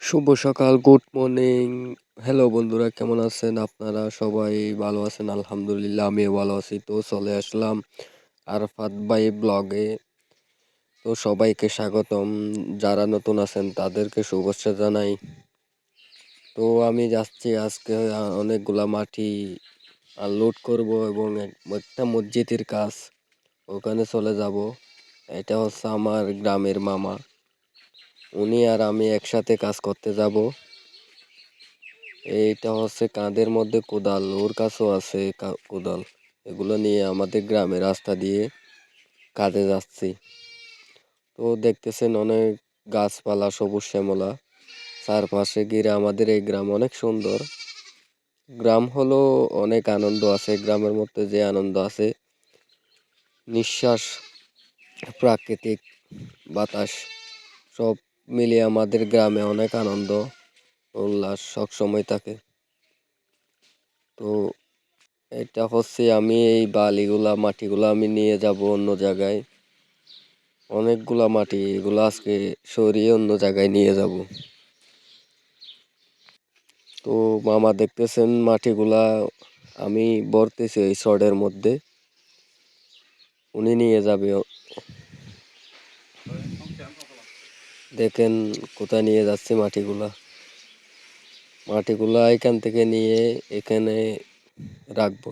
শুভ সকাল, good morning. Hello বন্ধুরা, কেমন আছেন? আপনারা সবাই ভালো আছেন? আলহামদুলিল্লাহ, আমিও ভালো আছি। তো চলে আসলাম আরাফাত ভাই ব্লগে। তো সবাইকে স্বাগতম। যারা নতুন আছেন তাদেরকে শুভেচ্ছা জানাই। তো আমি যাচ্ছি আজকে অনেকগুলা মাটি লোড করব এবং একটা মসজিদের কাজ, ওখানে চলে যাব। এটা হচ্ছে আমার গ্রামের মামা, উনি আর আমি একসাথে কাজ করতে যাব। এইটা হচ্ছে কাঁধের মধ্যে কোদাল, ওর কাছেও আছে কোদাল। এগুলো নিয়ে আমাদের গ্রামের রাস্তা দিয়ে কাজে যাচ্ছি। তো দেখতেছেন অনেক গাছপালা, সবুজ শ্যামলা চারপাশে ঘিরে। আমাদের এই গ্রাম অনেক সুন্দর। গ্রাম হলো অনেক আনন্দ আছে, গ্রামের মধ্যে যে আনন্দ আছে, নিঃশ্বাস, প্রাকৃতিক বাতাস সব মিলিয়ে আমাদের গ্রামে অনেক আনন্দ উল্লাস সবসময় থাকে। তো এটা হচ্ছে আমি এই বালিগুলা মাটিগুলা আমি নিয়ে যাব অন্য জায়গায়। অনেকগুলা মাটি, এগুলো আজকে সরিয়ে অন্য জায়গায় নিয়ে যাব। তো মামা দেখতেছেন মাটিগুলা আমি ভরতেছি এই সডের মধ্যে, উনি নিয়ে যাবে। দেখেন কোথায় নিয়ে যাচ্ছে মাটিগুলা। মাটিগুলা এখান থেকে নিয়ে এখানে রাখবো।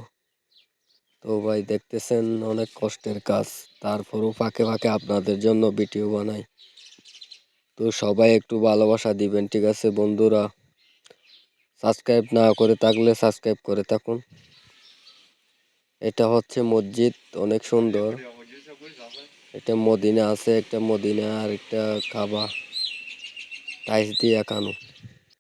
তো ভাই দেখতেছেন অনেক কষ্টের কাজ, তারপরও ফাঁকে ফাঁকে আপনাদের জন্য ভিডিও বানাই। তো সবাই একটু ভালোবাসা দিবেন, ঠিক আছে বন্ধুরা? সাবস্ক্রাইব না করে থাকলে সাবস্ক্রাইব করে থাকুন। এটা হচ্ছে মসজিদ, অনেক সুন্দর। এটা মদিনা আছে, একটা মদিনা আর একটা কাবা, টাইলস দিয়ে একানো।